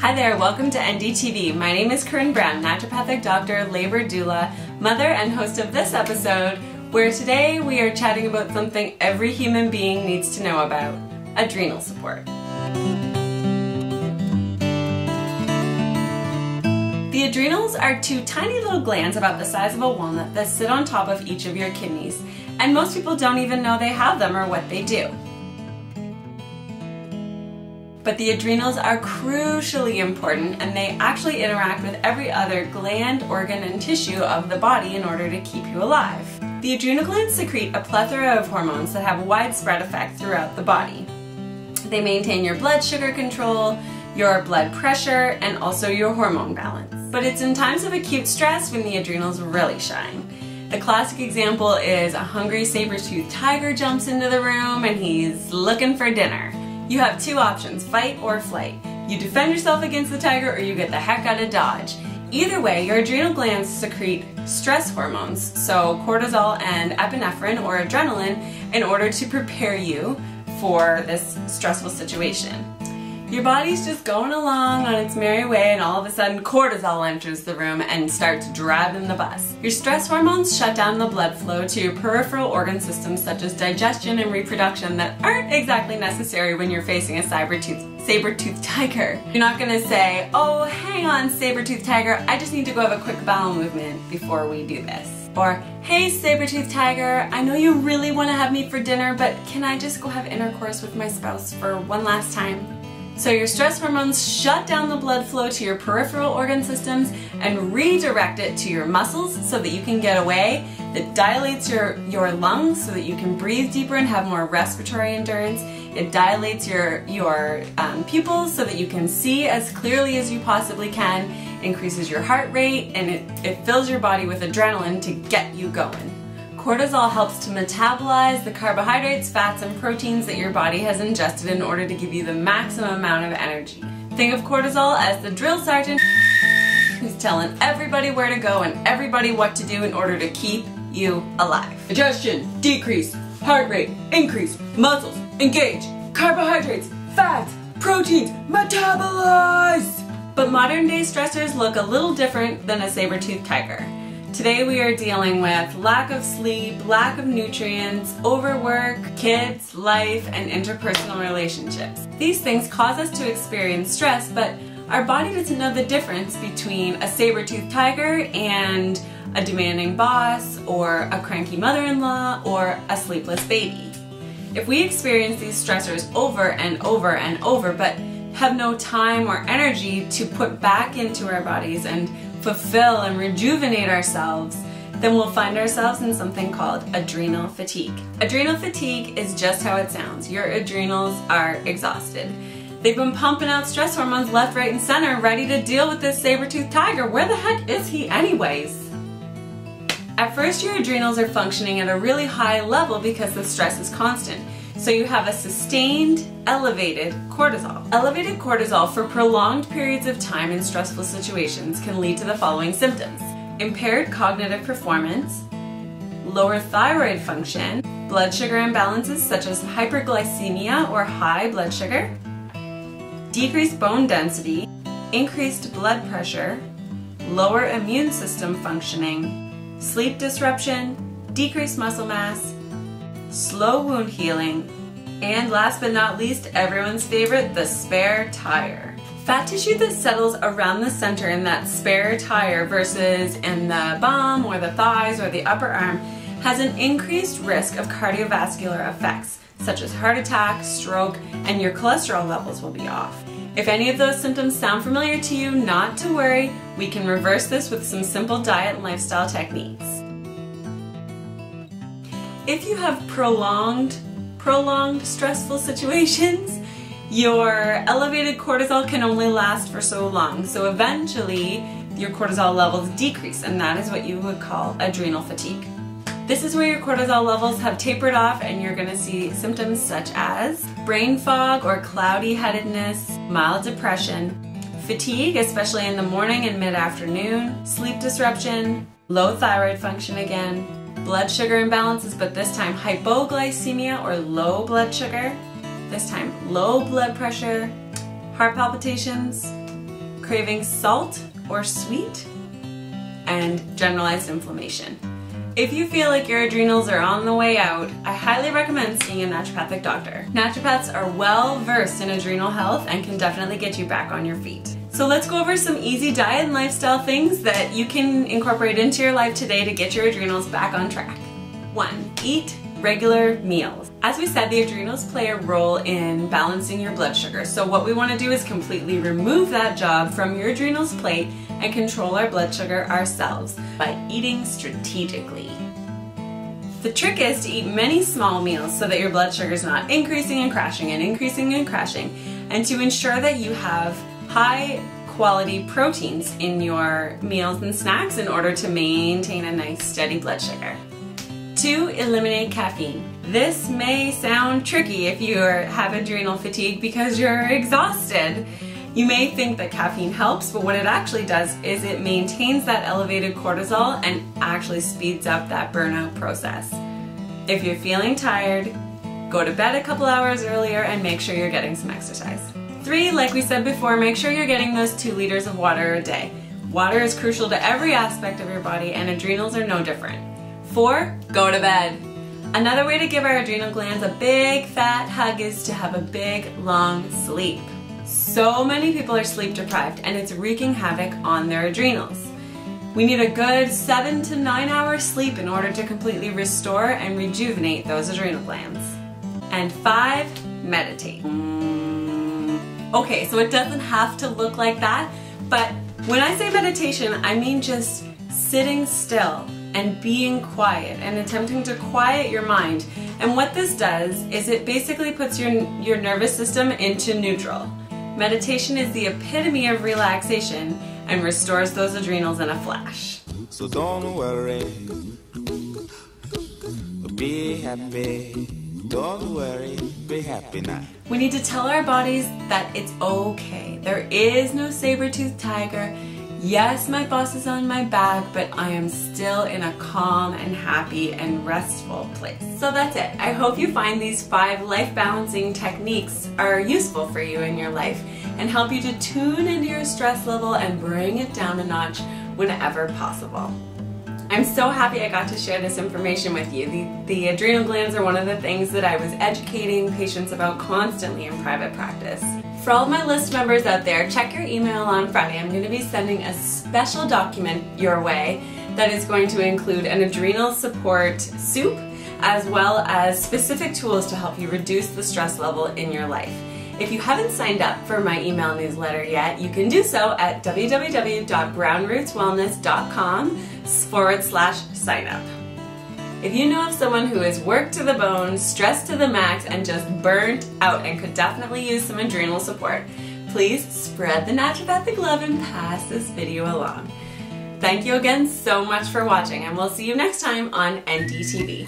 Hi there, welcome to NDTV. My name is Corinne Brown, naturopathic doctor, labor doula, mother, and host of this episode, where today we are chatting about something every human being needs to know about: adrenal support. The adrenals are two tiny little glands about the size of a walnut that sit on top of each of your kidneys, and most people don't even know they have them or what they do. But the adrenals are crucially important, and they actually interact with every other gland, organ, and tissue of the body in order to keep you alive. The adrenal glands secrete a plethora of hormones that have a widespread effect throughout the body. They maintain your blood sugar control, your blood pressure, and also your hormone balance. But it's in times of acute stress when the adrenals really shine. The classic example is a hungry saber-toothed tiger jumps into the room and he's looking for dinner. You have two options, fight or flight. You defend yourself against the tiger or you get the heck out of Dodge. Either way, your adrenal glands secrete stress hormones, so cortisol and epinephrine or adrenaline, in order to prepare you for this stressful situation. Your body's just going along on its merry way, and all of a sudden cortisol enters the room and starts driving the bus. Your stress hormones shut down the blood flow to your peripheral organ systems such as digestion and reproduction that aren't exactly necessary when you're facing a saber-toothed tiger. You're not gonna say, "Oh, hang on, saber-toothed tiger, I just need to go have a quick bowel movement before we do this." Or, "Hey, saber-toothed tiger, I know you really want to have me for dinner, but can I just go have intercourse with my spouse for one last time?" So your stress hormones shut down the blood flow to your peripheral organ systems and redirect it to your muscles so that you can get away. It dilates your lungs so that you can breathe deeper and have more respiratory endurance. It dilates your pupils so that you can see as clearly as you possibly can, increases your heart rate, and it fills your body with adrenaline to get you going. Cortisol helps to metabolize the carbohydrates, fats, and proteins that your body has ingested in order to give you the maximum amount of energy. Think of cortisol as the drill sergeant who's telling everybody where to go and everybody what to do in order to keep you alive. Digestion, decrease, heart rate, increase, muscles, engage, carbohydrates, fats, proteins, metabolize! But modern day stressors look a little different than a saber-toothed tiger. Today we are dealing with lack of sleep, lack of nutrients, overwork, kids, life, and interpersonal relationships. These things cause us to experience stress, but our body doesn't know the difference between a saber-toothed tiger and a demanding boss, or a cranky mother-in-law, or a sleepless baby. If we experience these stressors over and over and over, but have no time or energy to put back into our bodies and fulfill and rejuvenate ourselves, then we'll find ourselves in something called adrenal fatigue. Adrenal fatigue is just how it sounds. Your adrenals are exhausted. They've been pumping out stress hormones left, right, and center, ready to deal with this saber-toothed tiger. Where the heck is he anyways? At first, your adrenals are functioning at a really high level because the stress is constant. So you have a sustained, elevated cortisol. Elevated cortisol for prolonged periods of time in stressful situations can lead to the following symptoms: impaired cognitive performance, lower thyroid function, blood sugar imbalances such as hyperglycemia or high blood sugar, decreased bone density, increased blood pressure, lower immune system functioning, sleep disruption, decreased muscle mass, slow wound healing, and last but not least, everyone's favorite, the spare tire. Fat tissue that settles around the center in that spare tire versus in the bum or the thighs or the upper arm has an increased risk of cardiovascular effects such as heart attack, stroke, and your cholesterol levels will be off. If any of those symptoms sound familiar to you, not to worry, we can reverse this with some simple diet and lifestyle techniques. If you have prolonged stressful situations, your elevated cortisol can only last for so long. So eventually your cortisol levels decrease, and that is what you would call adrenal fatigue. This is where your cortisol levels have tapered off and you're going to see symptoms such as brain fog or cloudy headedness, mild depression, fatigue, especially in the morning and mid-afternoon, sleep disruption, low thyroid function again, blood sugar imbalances, but this time hypoglycemia or low blood sugar, this time low blood pressure, heart palpitations, craving salt or sweet, and generalized inflammation. If you feel like your adrenals are on the way out, I highly recommend seeing a naturopathic doctor. Naturopaths are well versed in adrenal health and can definitely get you back on your feet. So let's go over some easy diet and lifestyle things that you can incorporate into your life today to get your adrenals back on track. 1. Eat regular meals. As we said, the adrenals play a role in balancing your blood sugar. So what we want to do is completely remove that job from your adrenals plate and control our blood sugar ourselves by eating strategically. The trick is to eat many small meals so that your blood sugar is not increasing and crashing and increasing and crashing, and to ensure that you have high quality proteins in your meals and snacks in order to maintain a nice steady blood sugar. 2. Eliminate caffeine. This may sound tricky if you have adrenal fatigue because you're exhausted. You may think that caffeine helps, but what it actually does is it maintains that elevated cortisol and actually speeds up that burnout process. If you're feeling tired, go to bed a couple hours earlier and make sure you're getting some exercise. 3, like we said before, make sure you're getting those 2 liters of water a day. Water is crucial to every aspect of your body, and adrenals are no different. 4, go to bed. Another way to give our adrenal glands a big fat hug is to have a big long sleep. So many people are sleep deprived and it's wreaking havoc on their adrenals. We need a good 7 to 9 hours sleep in order to completely restore and rejuvenate those adrenal glands. And 5, meditate. Okay, so it doesn't have to look like that, but when I say meditation, I mean just sitting still and being quiet and attempting to quiet your mind. And what this does is it basically puts your nervous system into neutral. Meditation is the epitome of relaxation and restores those adrenals in a flash. So don't worry, be happy. Don't worry, be happy now. We need to tell our bodies that it's okay. There is no saber-toothed tiger. Yes, my boss is on my back, but I am still in a calm and happy and restful place. So that's it. I hope you find these 5 life balancing techniques are useful for you in your life and help you to tune into your stress level and bring it down a notch whenever possible. I'm so happy I got to share this information with you. The adrenal glands are one of the things that I was educating patients about constantly in private practice. For all of my list members out there, check your email on Friday. I'm going to be sending a special document your way that is going to include an adrenal support soup as well as specific tools to help you reduce the stress level in your life. If you haven't signed up for my email newsletter yet, you can do so at www.brownrootswellness.com/sign up. If you know of someone who is worked to the bone, stressed to the max, and just burnt out and could definitely use some adrenal support, please spread the naturopathic love and pass this video along. Thank you again so much for watching, and we'll see you next time on NDTV.